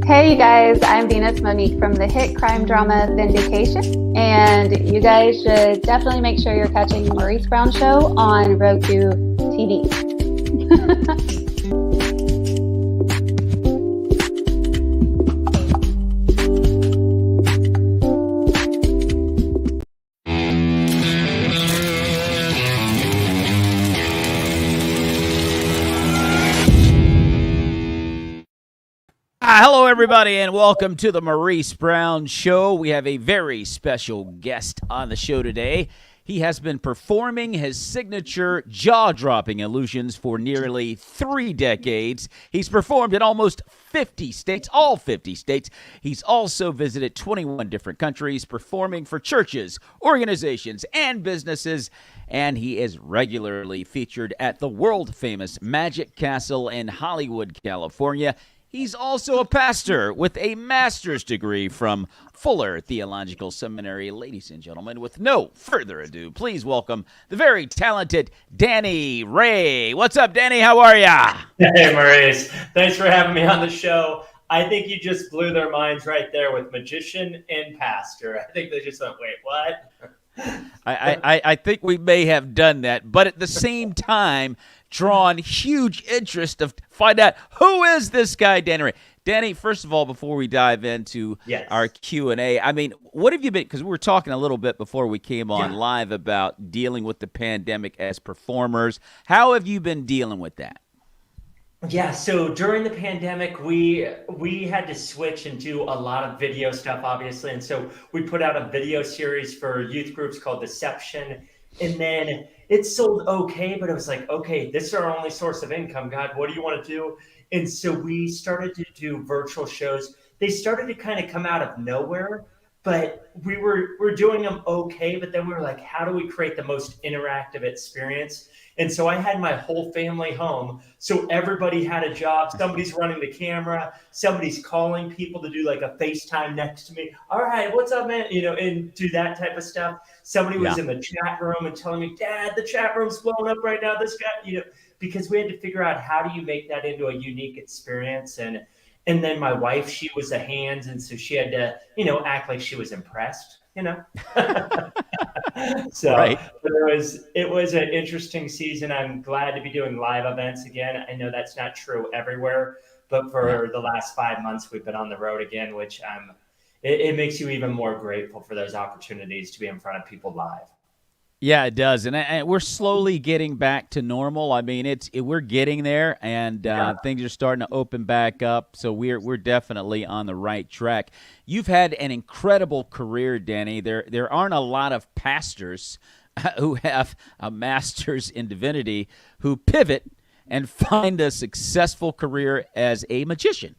Hey, you guys, I'm Venus Monique from the hit crime drama Vindication, and you guys should definitely make sure you're catching the Maurice Brown Show on Roku TV. Hello, everybody, and welcome to the Maurice Brown Show. We have a very special guest on the show today. He has been performing his signature jaw-dropping illusions for nearly 3 decades. He's performed in almost 50 states, all 50 states. He's also visited 21 different countries, performing for churches, organizations, and businesses. And he is regularly featured at the world-famous Magic Castle in Hollywood, California. He's also a pastor with a master's degree from Fuller Theological Seminary. Ladies and gentlemen, with no further ado, please welcome the very talented Danny Ray. What's up, Danny? How are ya? Hey, Maurice. Thanks for having me on the show. I think you just blew their minds right there with magician and pastor. I think they just went, wait, what? I think we may have done that, but at the same time, drawn huge interest to find out who is this guy, Danny Ray. Danny, first of all, before we dive into our Q&A, I mean, what have you been, because we were talking a little bit before we came on live about dealing with the pandemic as performers. How have you been dealing with that? Yeah, so during the pandemic, we had to switch and do a lot of video stuff, obviously. And so we put out a video series for youth groups called Deception. And then it sold okay, but it was like, okay, this is our only source of income. God, what do you want to do? And so we started to do virtual shows. They started to kind of come out of nowhere, but we're doing them okay. But then we were like, how do we create the most interactive experience? And so I had my whole family home. So everybody had a job. Somebody's running the camera. Somebody's calling people to do like a FaceTime next to me. All right, what's up, man? You know, and do that type of stuff. Somebody was in the chat room and telling me, Dad, the chat room's blowing up right now. This guy, you know, because we had to figure out how do you make that into a unique experience. And then my wife, she was a hands. And so she had to, you know, act like she was impressed, you know. So it was an interesting season. I'm glad to be doing live events again. I know that's not true everywhere, but for the last 5 months, we've been on the road again, which it makes you even more grateful for those opportunities to be in front of people live. Yeah, it does, and we're slowly getting back to normal. I mean, we're getting there, and things are starting to open back up. So we're definitely on the right track. You've had an incredible career, Danny. There aren't a lot of pastors who have a master's in divinity who pivot and find a successful career as a magician.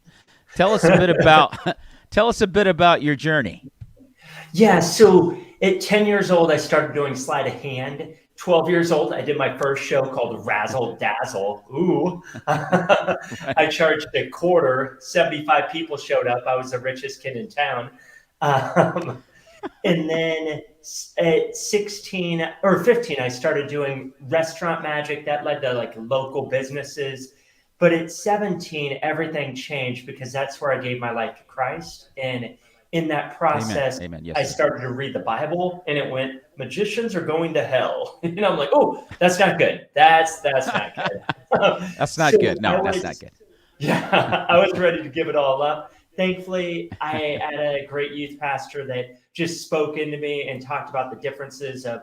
Tell us a bit about your journey. Yeah, so at 10 years old, I started doing sleight of hand. 12 years old, I did my first show called Razzle Dazzle. Ooh. I charged a quarter. 75 people showed up. I was the richest kid in town. And then at 16 or 15, I started doing restaurant magic. That led to like local businesses. But at 17, everything changed because that's where I gave my life to Christ. And in that process, Amen. Yes, I started to read the Bible, and it went, magicians are going to hell. And I'm like, oh, that's not good. That's not good. That's not good. No, that's not good. Yeah, I was ready to give it all up. Thankfully, I had a great youth pastor that just spoke into me and talked about the differences of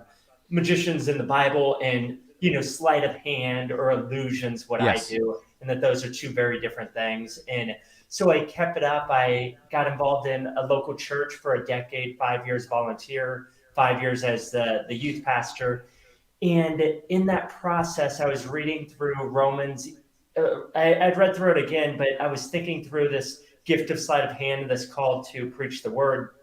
magicians in the Bible and, you know, sleight of hand or illusions, what I do, and that those are two very different things. And so I kept it up. I got involved in a local church for a decade, 5 years volunteer, 5 years as the youth pastor. And in that process, I was reading through Romans. I'd read through it again, but I was thinking through this gift of sleight of hand, this call to preach the word,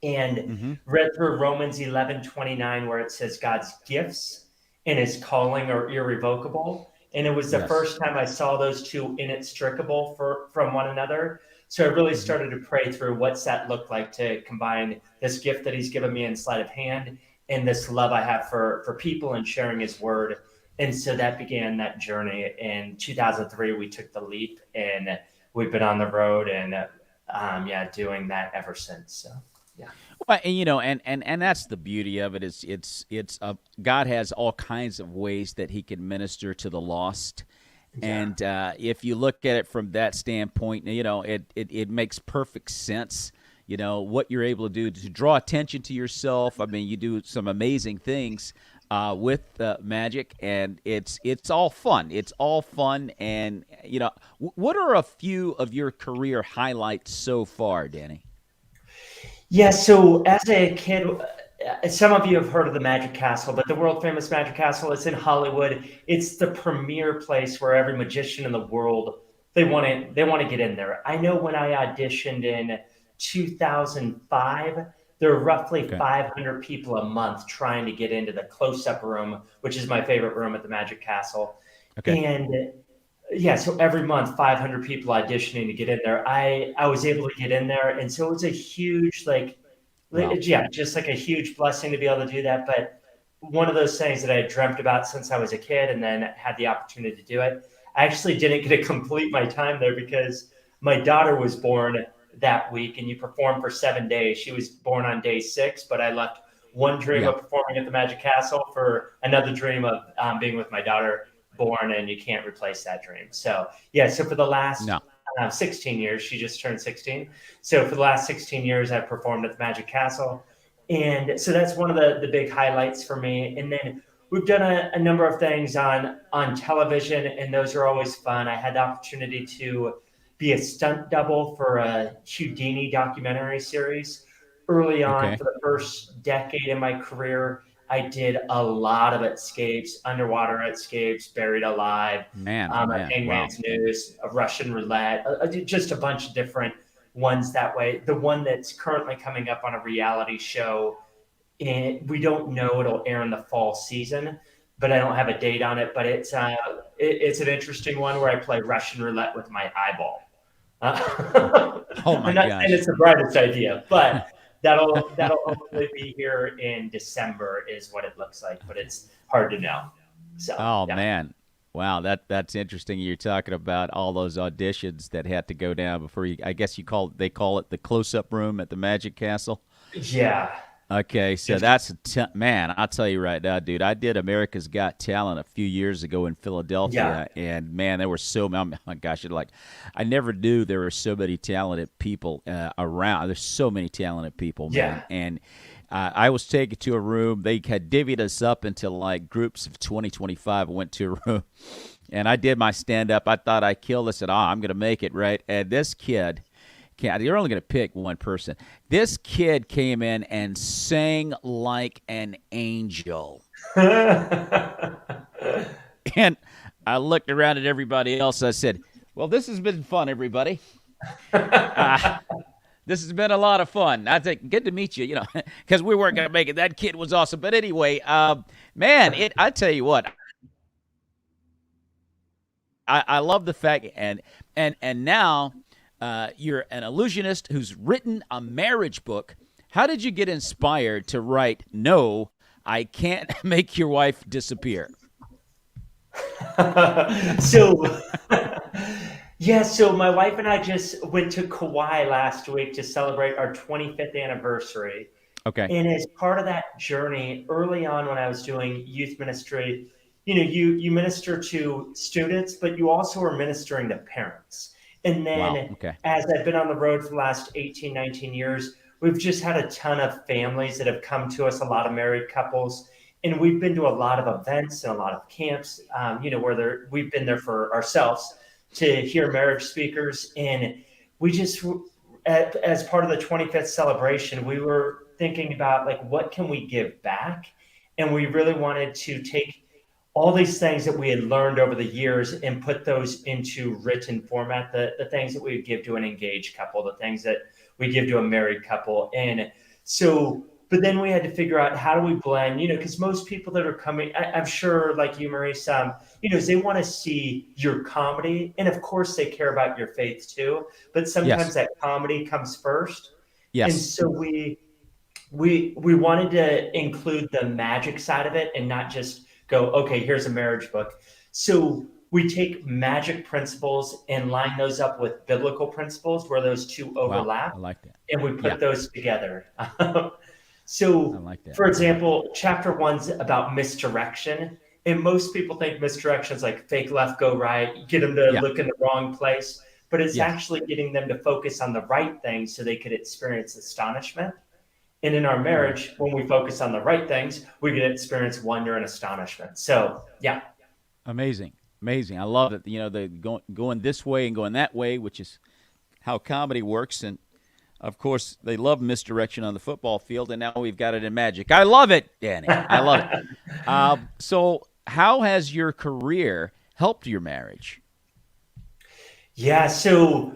and read through Romans 11:29, where it says God's gifts and his calling are irrevocable. And it was the first time I saw those two inextricable from one another. So I really started to pray through what's that look like to combine this gift that he's given me in sleight of hand and this love I have for people and sharing his word. And so that began that journey. In 2003, we took the leap and we've been on the road and doing that ever since. So yeah. Well, and that's the beauty of it is God has all kinds of ways that He can minister to the lost, Yeah. and if you look at it from that standpoint, it makes perfect sense. What you're able to do to draw attention to yourself. I mean, you do some amazing things with magic, and it's all fun. It's all fun, and what are a few of your career highlights so far, Danny? Yeah, so as a kid, some of you have heard of the Magic Castle, but the world famous Magic Castle, it's in Hollywood. It's the premier place where every magician in the world they want to get in there. I know when I auditioned in 2005, there were roughly Okay. 500 people a month trying to get into the close-up room, which is my favorite room at the Magic Castle. Okay. And yeah, so every month, 500 people auditioning to get in there. I was able to get in there, and so it was a huge Wow. yeah, just like a huge blessing to be able to do that. But one of those things that I had dreamt about since I was a kid, and then had the opportunity to do it. I actually didn't get to complete my time there because my daughter was born that week, and you perform for 7 days. She was born on day 6, but I left one dream Yeah. of performing at the Magic Castle for another dream of being with my daughter born, and you can't replace that dream. So yeah, so for the last No. 16 years, she just turned 16. So for the last 16 years, I've performed at the Magic Castle, and so that's one of the big highlights for me. And then we've done a number of things on television, and those are always fun. I had the opportunity to be a stunt double for a Houdini documentary series early on. Okay. For the first decade in my career, I did a lot of escapes, underwater escapes, buried alive, a Man. Wow. hangman's noose, a Russian roulette, just a bunch of different ones that way. The one that's currently coming up on a reality show, and we don't know, it'll air in the fall season, but I don't have a date on it. But it's an interesting one where I play Russian roulette with my eyeball. Oh I'm my not saying gosh. it's the brightest idea, but that'll hopefully be here in December is what it looks like, but it's hard to know. So Oh yeah. man. Wow, that's interesting. You're talking about all those auditions that had to go down before you. I guess they call it the close-up room at the Magic Castle. Yeah. Okay, so Just that's man. I'll tell you right now, dude. I did America's Got Talent a few years ago in yeah. Philadelphia, and man, there were oh my gosh, I never knew there were so many talented people around. There's so many talented people, man. Yeah. And I was taken to a room. They had divvied us up into like groups of 20, 25. I went to a room, and I did my stand up. I thought I killed this, and I'm gonna make it right. And this kid. You're only going to pick one person. This kid came in and sang like an angel. And I looked around at everybody else. I said, well, this has been fun, everybody. This has been a lot of fun. I think good to meet you, because we weren't going to make it. That kid was awesome. But anyway, man, I tell you what, I love the fact, and now you're an illusionist who's written a marriage book. How did you get inspired to write, No, I Can't Make Your Wife Disappear? So yeah, so my wife and I just went to Kauai last week to celebrate our 25th anniversary. Okay. And as part of that journey, early on when I was doing youth ministry, you minister to students, but you also are ministering to parents. And Wow. then Okay. as I've been on the road for the last 18, 19 years, we've just had a ton of families that have come to us, a lot of married couples. And we've been to a lot of events and a lot of camps, where we've been there for ourselves to hear marriage speakers. And we just, as part of the 25th celebration, we were thinking about like, what can we give back? And we really wanted to take all these things that we had learned over the years and put those into written format, the things that we would give to an engaged couple, the things that we give to a married couple. And so, but then we had to figure out how do we blend, because most people that are coming, I'm sure like you, Maurice, is they want to see your comedy. And of course they care about your faith too, but Yes. sometimes that comedy comes first. And Yes. so we wanted to include the magic side of it and not just go, okay, here's a marriage book. So we take magic principles and line those up with biblical principles where those two Wow, overlap, I like that. and we Yeah, put those together. I So, like that. for example, chapter one's about misdirection. And most people think misdirection is like fake left, go right, get them to Yeah, look in the wrong place. But it's yes. actually getting them to focus on the right things so they could experience astonishment. And in our Hmm. marriage, when we focus on the right things, we can experience wonder and astonishment. So, yeah. Amazing, amazing. I love it. The going this way and going that way, which is how comedy works. And of course, they love misdirection on the football field, and now we've got it in magic. I love it, Danny. I love it. So, how has your career helped your marriage? Yeah, so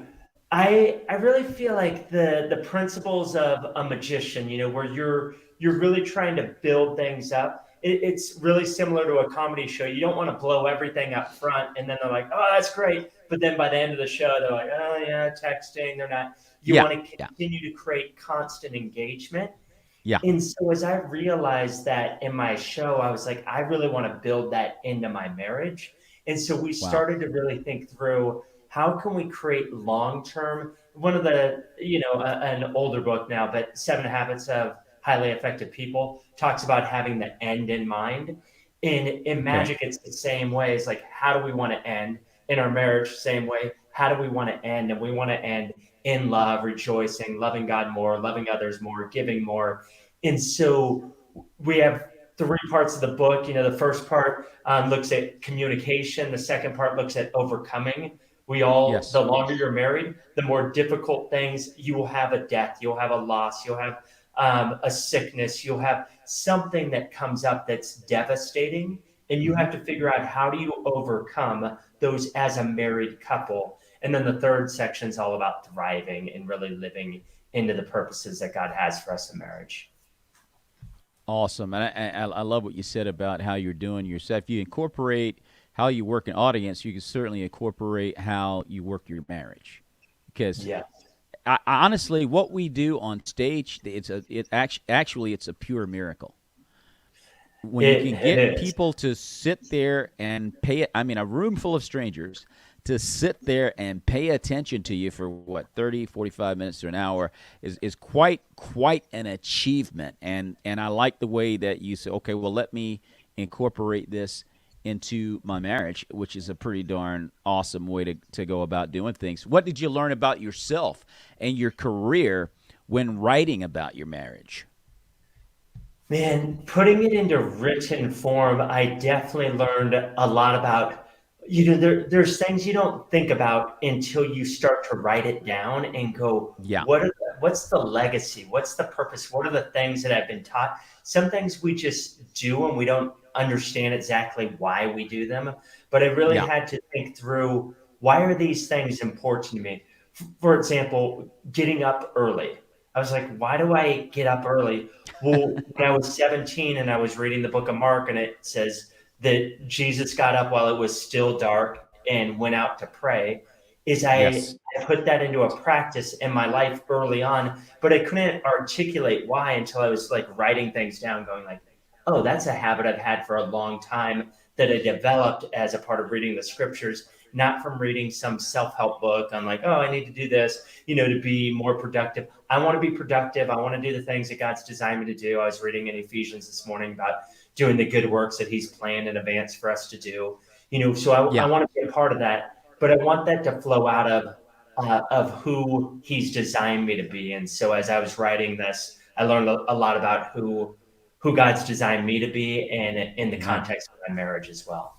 I really feel like the principles of a magician, where you're really trying to build things up. It's really similar to a comedy show. You don't want to blow everything up front, and then they're like, "Oh, that's great," but then by the end of the show, they're like, "Oh yeah, texting." They're not. You Yeah, want to yeah, continue to create constant engagement. yeah. And so as I realized that in my show, I was like, I really want to build that into my marriage. And so we Wow. started to really think through how can we create long term. One of the, an older book now, but Seven Habits of Highly Effective People talks about having the end in mind. In Okay. magic, it's the same way. It's like, how do we want to end? In our marriage, same way. How do we want to end? And we want to end in love, rejoicing, loving God more, loving others more, giving more. And so we have three parts of the book. The first part looks at communication. The second part looks at overcoming. The Yes. longer you're married, the more difficult things you will have a death, you'll have a loss, you'll have a sickness, you'll have something that comes up that's devastating. And you Hmm. have to figure out how do you overcome those as a married couple. And then the third section is all about thriving and really living into the purposes that God has for us in marriage. Awesome. And I love what you said about how you're doing yourself. You incorporate how you work an audience, you can certainly incorporate how you work your marriage. Because Yeah. honestly, what we do on stage, actually it's a pure miracle. When you can It get is. people to sit there and pay it, I mean, a room full of strangers to sit there and pay attention to you for what 30, 45 minutes to an hour is quite an achievement. And I like the way that you say, okay, well, let me incorporate this into my marriage, which is a pretty darn awesome way to go about doing things. What did you learn about yourself and your career when writing about your marriage? Man, putting it into written form, I definitely learned a lot about, there's things you don't think about until you start to write it down and go, Yeah, what's the legacy? What's the purpose? What are the things that I've been taught? Some things we just do and we don't understand exactly why we do them. But I really yeah, had to think through, why are these things important to me? For example, getting up early. I was like, why do I get up early? Well, when I was 17 and I was reading the book of Mark, and it says that Jesus got up while it was still dark and went out to pray, is yes, I put that into a practice in my life early on, but I couldn't articulate why until I was like writing things down, going like, oh, that's a habit I've had for a long time that I developed as a part of reading the scriptures, not from reading some self-help book on like, oh, I need to do this, to be more productive. I want to be productive. I want to do the things that God's designed me to do. I was reading in Ephesians this morning about doing the good works that He's planned in advance for us to do. So I yeah. want to be a part of that, but I want that to flow out of who He's designed me to be. And so as I was writing this, I learned a lot about who God's designed me to be, and in the Amen. context of my marriage as well.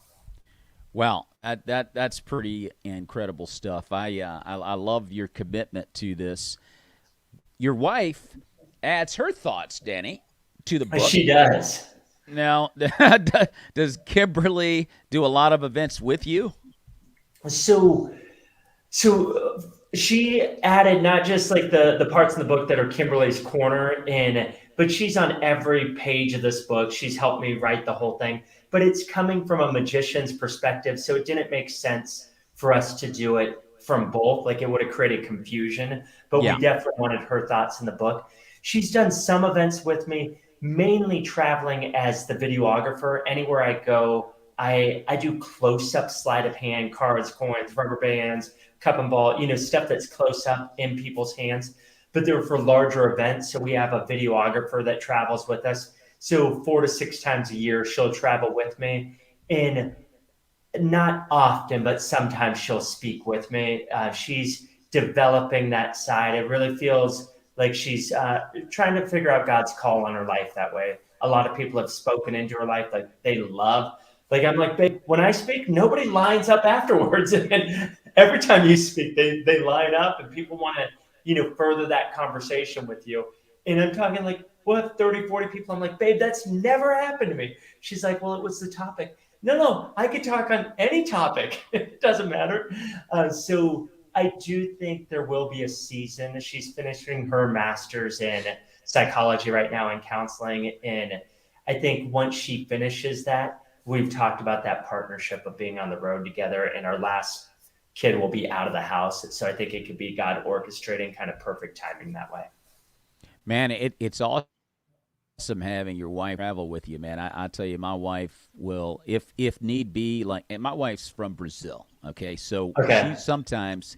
Well, that's pretty incredible stuff. I love your commitment to this. Your wife adds her thoughts, Danny, to the book. She does. Now, does Kimberly do a lot of events with you? So she added not just like the parts in the book that are Kimberly's corner in, but she's on every page of this book. She's helped me write the whole thing, but it's coming from a magician's perspective, so it didn't make sense for us to do it from both. Like it would have created confusion, but we Yeah. definitely wanted her thoughts in the book. She's done some events with me, mainly traveling as the videographer. Anywhere I go, I do close-up sleight of hand, cards, coins, rubber bands, cup and ball, stuff that's close up in people's hands. But they're for larger events. So we have a videographer that travels with us. So 4 to 6 times a year, she'll travel with me. And not often, but sometimes she'll speak with me. She's developing that side. It really feels like she's trying to figure out God's call on her life that way. A lot of people have spoken into her life, like they love. Like I'm like, babe, when I speak, nobody lines up afterwards. And every time you speak, they line up, and people want to, further that conversation with you. And I'm talking like, what, 30, 40 people? I'm like, babe, that's never happened to me. She's like, well, it was the topic. No, I could talk on any topic. It doesn't matter. So I do think there will be a season. She's finishing her master's in psychology right now and counseling. And I think once she finishes that, we've talked about that partnership of being on the road together, and our last kid will be out of the house. So I think it could be God orchestrating kind of perfect timing that way. Man, it's awesome having your wife travel with you, man. I tell you, my wife will, if need be, like, and my wife's from Brazil, okay? So she sometimes,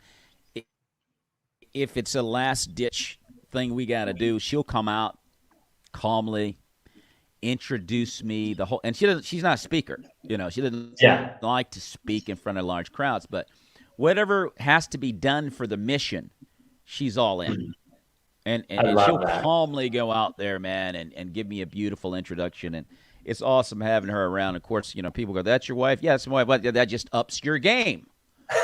if it's a last ditch thing we got to do, she'll come out calmly, introduce me, and she's not a speaker, she doesn't like to speak in front of large crowds, but whatever has to be done for the mission, she's all in. And she'll calmly go out there, man, and give me a beautiful introduction. And it's awesome having her around. Of course, people go, that's your wife? Yeah, that's my wife. But that just ups your game.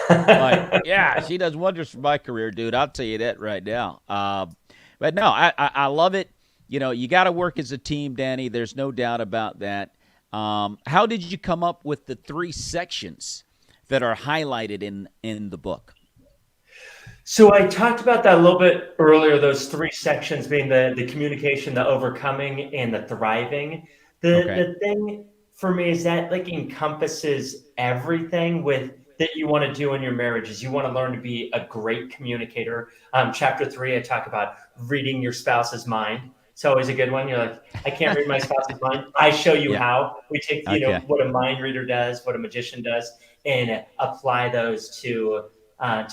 Like, yeah, she does wonders for my career, dude. I'll tell you that right now. But no, I love it. You got to work as a team, Danny. There's no doubt about that. How did you come up with the 3 sections that are highlighted in the book? So I talked about that a little bit earlier, those 3 sections being the communication, the overcoming, and the thriving. The thing for me is that like encompasses everything with that you want to do in your marriage. Is you want to learn to be a great communicator. Chapter 3, I talk about reading your spouse's mind. It's always a good one. You're like, I can't read my spouse's mind. I show you how. We take, what a mind reader does, what a magician does, and apply those to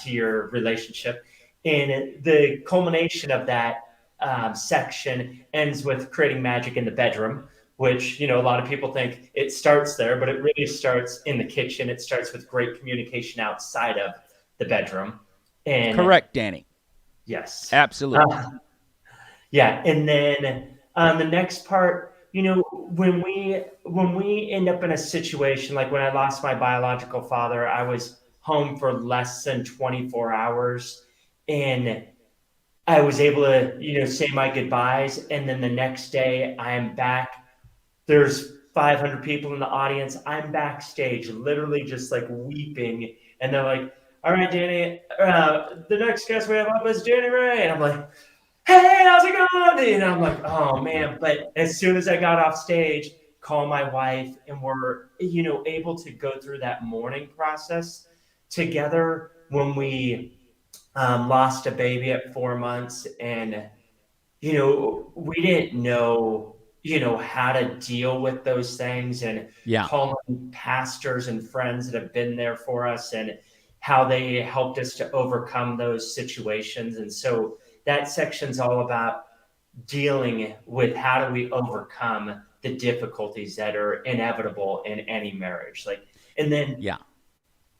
your relationship. And the culmination of that section ends with creating magic in the bedroom, which, a lot of people think it starts there, but it really starts in the kitchen. It starts with great communication outside of the bedroom. And correct, Danny. Yes. Absolutely. Yeah. And then the next part, when we end up in a situation, like when I lost my biological father, I was home for less than 24 hours. And I was able to, say my goodbyes. And then the next day I am back. There's 500 people in the audience. I'm backstage, literally just like weeping. And they're like, all right, Danny, the next guest we have up is Danny Ray. And I'm like, hey, how's it going? And I'm like, oh man. But as soon as I got off stage, call my wife, and we're, able to go through that mourning process together. When we lost a baby at 4 months, and, we didn't know, how to deal with those things, and calling pastors and friends that have been there for us and how they helped us to overcome those situations. And so that section's all about dealing with how do we overcome the difficulties that are inevitable in any marriage. And then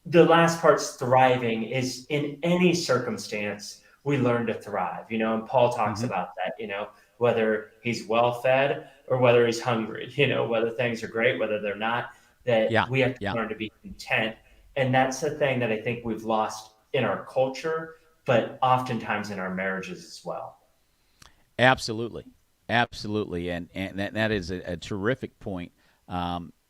the last part's thriving. Is in any circumstance, we learn to thrive, and Paul talks about that, whether he's well fed or whether he's hungry, whether things are great, whether they're not, that we have to learn to be content. And that's the thing that I think we've lost in our culture, but oftentimes in our marriages as well. Absolutely. And that is a terrific point.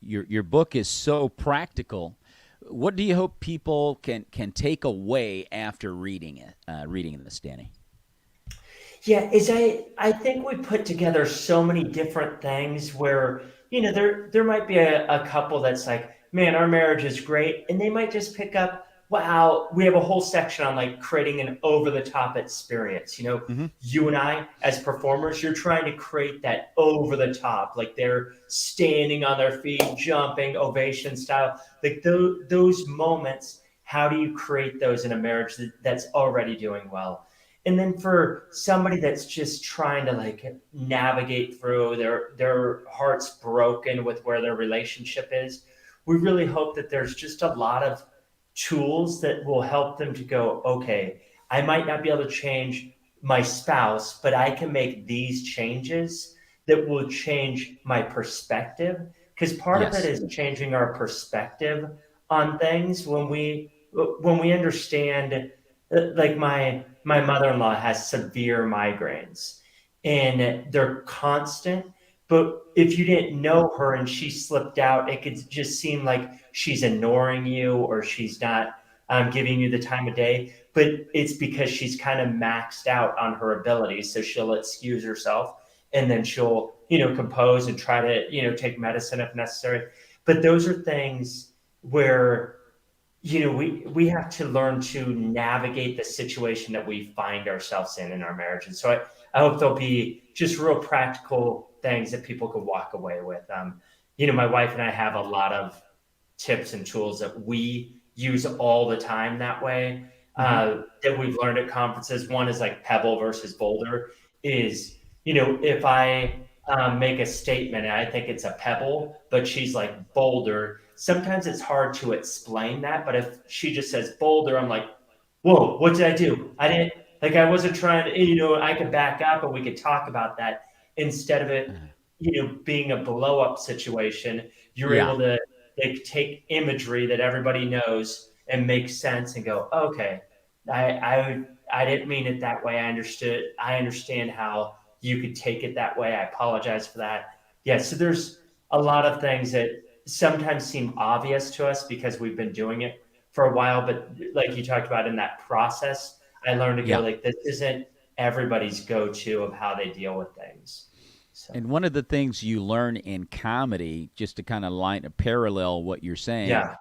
Your book is so practical. What do you hope people can take away after reading it, reading this, Danny? Yeah, I think we put together so many different things where, there might be a couple that's like, man, our marriage is great. And they might just pick up wow, we have a whole section on like creating an over the top experience. Mm-hmm. You and I as performers, you're trying to create that over the top, like they're standing on their feet, jumping, ovation style, like those moments. How do you create those in a marriage that's already doing well? And then for somebody that's just trying to like navigate through their heart's broken with where their relationship is, we really hope that there's just a lot of tools that will help them to go, okay, I might not be able to change my spouse, but I can make these changes that will change my perspective. Because part of it Yes. is changing our perspective on things when we understand, like my mother-in-law has severe migraines and they're constant. But if you didn't know her and she slipped out, it could just seem like she's ignoring you or she's not giving you the time of day. But it's because she's kind of maxed out on her abilities. So she'll excuse herself and then she'll, compose and try to, take medicine if necessary. But those are things where, we have to learn to navigate the situation that we find ourselves in our marriage. And so I hope there'll be just real practical things that people could walk away with. My wife and I have a lot of tips and tools that we use all the time that way, Mm-hmm. that we've learned at conferences. One is like pebble versus boulder is, if I make a statement and I think it's a pebble, but she's like boulder, sometimes it's hard to explain that. But if she just says boulder, I'm like, whoa, what did I do? I didn't, like, I wasn't trying to, I could back up and we could talk about that instead of it, being a blow up situation. You're Yeah. able to like take imagery that everybody knows and make sense and go, okay, I didn't mean it that way. I understand how you could take it that way. I apologize for that. Yeah. So there's a lot of things that sometimes seem obvious to us because we've been doing it for a while. But like you talked about in that process, I learned to go Yeah. like, this isn't everybody's go-to of how they deal with things. So, And one of the things you learn in comedy, just to kind of line a parallel what you're saying, yeah,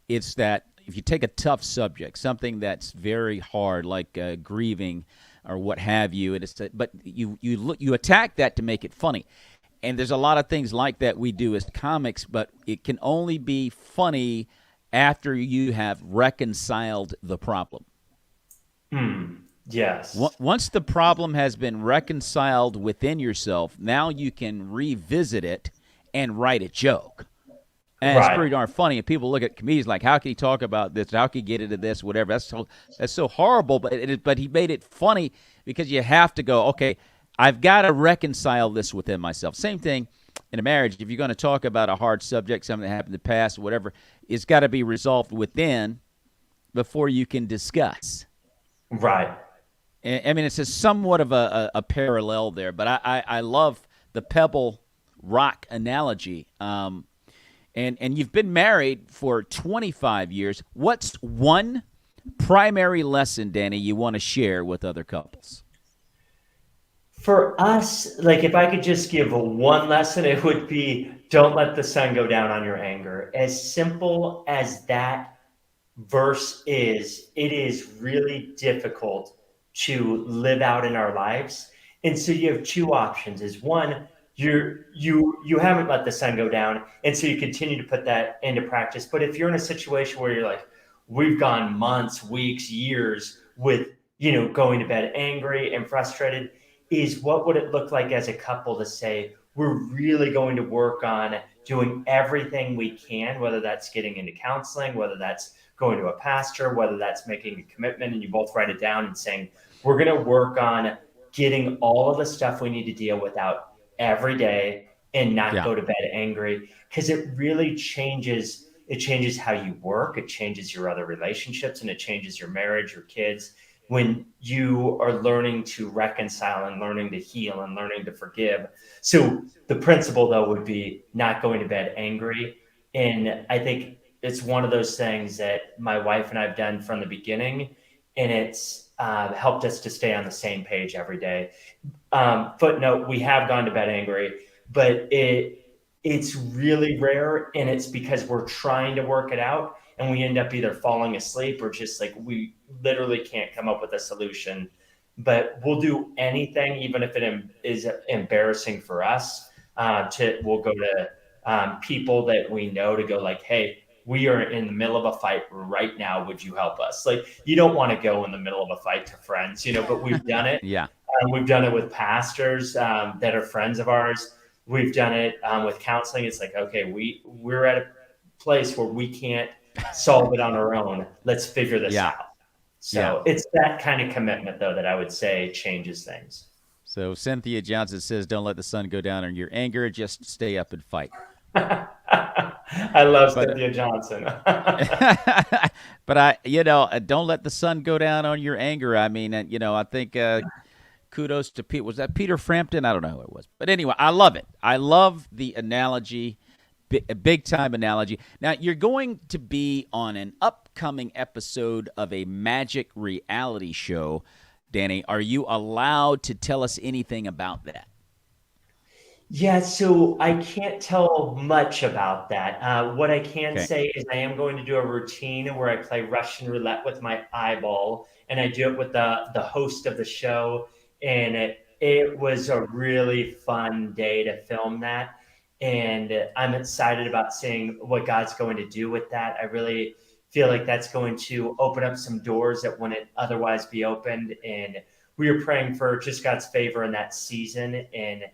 it's that if you take a tough subject, something that's very hard, like grieving or what have you, but you attack that to make it funny. And there's a lot of things like that we do as comics, but it can only be funny after you have reconciled the problem. yes, Once the problem has been reconciled within yourself, now you can revisit it and write a joke. And it's right. pretty darn funny. And people look at comedians like, how can he talk about this? How can he get into this? Whatever. That's so horrible. But he made it funny because you have to go, okay, I've got to reconcile this within myself. Same thing in a marriage. If you're going to talk about a hard subject, something that happened in the past, whatever, it's got to be resolved within before you can discuss. Right. I mean, it's somewhat of a parallel there, but I love the pebble rock analogy. And you've been married for 25 years. What's one primary lesson, Danny, you want to share with other couples? For us, like if I could just give one lesson, it would be don't let the sun go down on your anger. As simple as that verse is, it is really difficult to live out in our lives. And so you have two options. Is one, you haven't let the sun go down, and so you continue to put that into practice. But if you're in a situation where you're like, we've gone months, weeks, years with, going to bed angry and frustrated, is what would it look like as a couple to say, we're really going to work on doing everything we can, whether that's getting into counseling, whether that's going to a pastor, whether that's making a commitment and you both write it down and saying, we're going to work on getting all of the stuff we need to deal with out every day and not Yeah. go to bed angry. Because it really changes how you work, it changes your other relationships, and it changes your marriage, your kids, when you are learning to reconcile and learning to heal and learning to forgive. So the principle though would be not going to bed angry. And I think it's one of those things that my wife and I've done from the beginning, and it's helped us to stay on the same page every day. Footnote: we have gone to bed angry, but it's really rare, and it's because we're trying to work it out. and we end up either falling asleep or just like we literally can't come up with a solution. But we'll do anything, even if it is embarrassing for us. We'll go to people that we know to go like, hey, we are in the middle of a fight right now. Would you help us? Like, you don't want to go in the middle of a fight to friends, but we've done it. Yeah. We've done it with pastors that are friends of ours. We've done it with counseling. It's like, okay, we're at a place where we can't solve it on our own. Let's figure this out. So it's that kind of commitment, though, that I would say changes things. So Cynthia Johnson says, don't let the sun go down on your anger. Just stay up and fight. I love Cynthia Johnson. But don't let the sun go down on your anger. I mean, I think kudos to Pete. Was that Peter Frampton? I don't know who it was. But anyway, I love it. I love the analogy, a big-time analogy. Now, you're going to be on an upcoming episode of a magic reality show. Danny, are you allowed to tell us anything about that? Yeah, so I can't tell much about that. What I can say is I am going to do a routine where I play Russian roulette with my eyeball, and I do it with the host of the show. And it was a really fun day to film that. And I'm excited about seeing what God's going to do with that. I really feel like that's going to open up some doors that wouldn't otherwise be opened. And we are praying for just God's favor in that season and,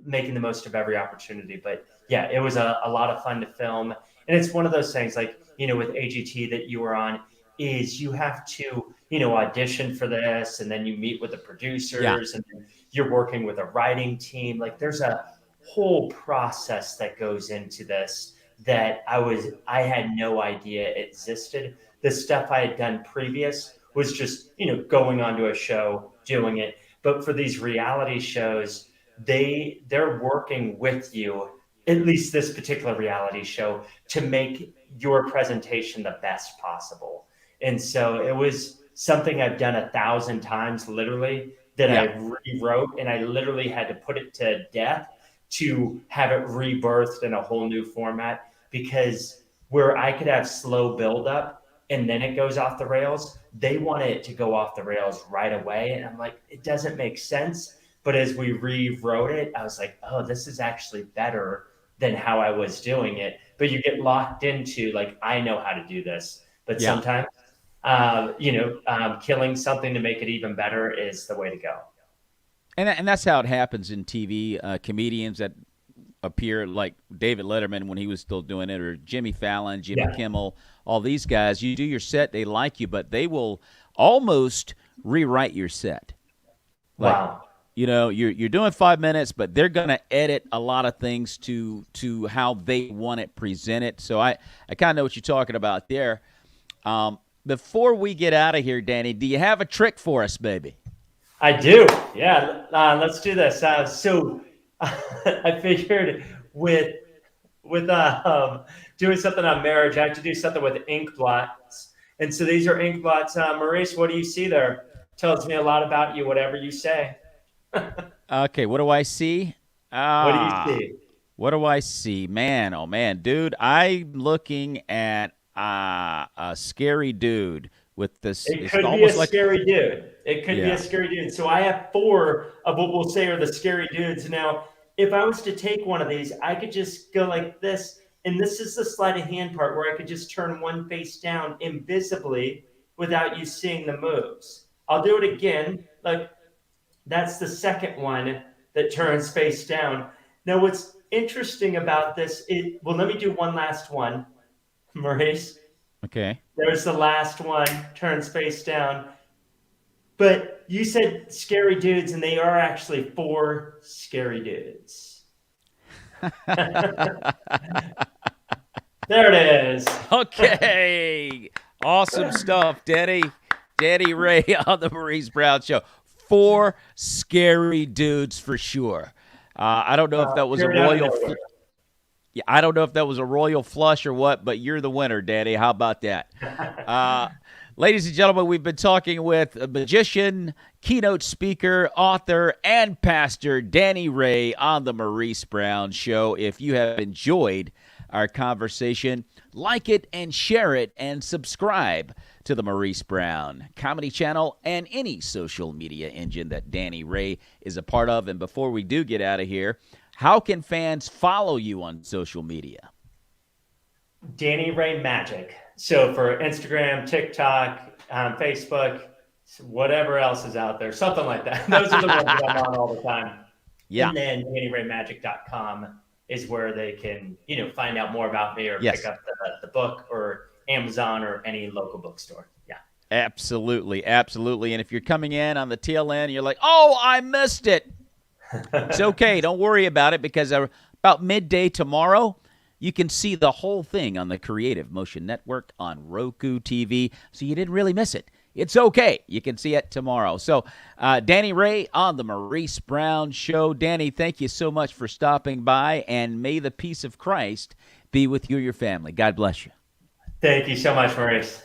making the most of every opportunity. But yeah, it was a lot of fun to film. And it's one of those things like, with AGT that you were on is you have to, audition for this, and then you meet with the producers and then you're working with a writing team. Like there's a whole process that goes into this that I had no idea existed. The stuff I had done previous was just, going onto a show, doing it. But for these reality shows, they're working with you, at least this particular reality show, to make your presentation the best possible. And so it was something I've done 1,000 times, literally, that I rewrote, and I literally had to put it to death to have it rebirthed in a whole new format, because where I could have slow buildup and then it goes off the rails, they wanted it to go off the rails right away. And I'm like, it doesn't make sense. But as we rewrote it, I was like, oh, this is actually better than how I was doing it. But you get locked into like, I know how to do this. But sometimes, killing something to make it even better is the way to go. And that's how it happens in TV. Comedians that appear like David Letterman when he was still doing it, or Jimmy Fallon, Jimmy Kimmel, all these guys, you do your set, they like you, but they will almost rewrite your set. Like, wow. You're doing 5 minutes, but they're going to edit a lot of things to how they want it presented. So I kind of know what you're talking about there. Before we get out of here, Danny, do you have a trick for us, baby? I do. Yeah. Let's do this. So I figured with doing something on marriage, I have to do something with ink blots. And so these are ink blots. Maurice, what do you see there? Tells me a lot about you, whatever you say. Okay, what do I see? What do you see? What do I see? Man, oh man, dude, I'm looking at a scary dude with this. It could be a scary dude. It could be a scary dude. So I have 4 of what we'll say are the scary dudes. Now, if I was to take one of these, I could just go like this. And this is the sleight of hand part where I could just turn one face down invisibly without you seeing the moves. I'll do it again. Like that's the second one that turns face down. Now, what's interesting about this let me do one last one, Maurice. Okay. There's the last one, turns face down. But you said scary dudes, and they are actually 4 scary dudes. There it is. Okay. Awesome stuff, Danny Ray on the Maurice Brown Show. 4 scary dudes for sure. I don't know if that was a royal. I don't know if that was a royal flush or what, but you're the winner, Danny. How about that? Ladies and gentlemen, we've been talking with a magician, keynote speaker, author, and pastor Danny Ray on the Maurice Brown Show. If you have enjoyed our conversation. Like it and share it and subscribe to the Maurice Brown Comedy Channel and any social media engine that Danny Ray is a part of. And before we do get out of here, how can fans follow you on social media? Danny Ray Magic. So for Instagram, TikTok, Facebook, whatever else is out there, something like that. Those are the ones that I'm on all the time. Yeah. And then DannyRayMagic.com is where they can, find out more about me or Yes. pick up the book or Amazon or any local bookstore. Yeah. Absolutely. Absolutely. And if you're coming in on the tail end, you're like, oh, I missed it. It's okay. Don't worry about it, because about midday tomorrow, you can see the whole thing on the Creative Motion Network on Roku TV, so you didn't really miss it. It's okay. You can see it tomorrow. So, Danny Ray on the Maurice Brown Show. Danny, thank you so much for stopping by, and may the peace of Christ be with you and your family. God bless you. Thank you so much, Maurice.